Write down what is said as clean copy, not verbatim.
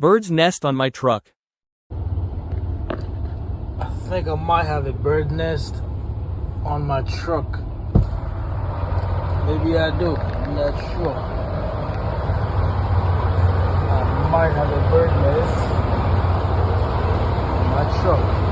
Bird's nest on my truck. I think I might have a bird nest on my truck. Maybe I do. I'm not sure. I might have a bird nest on my truck.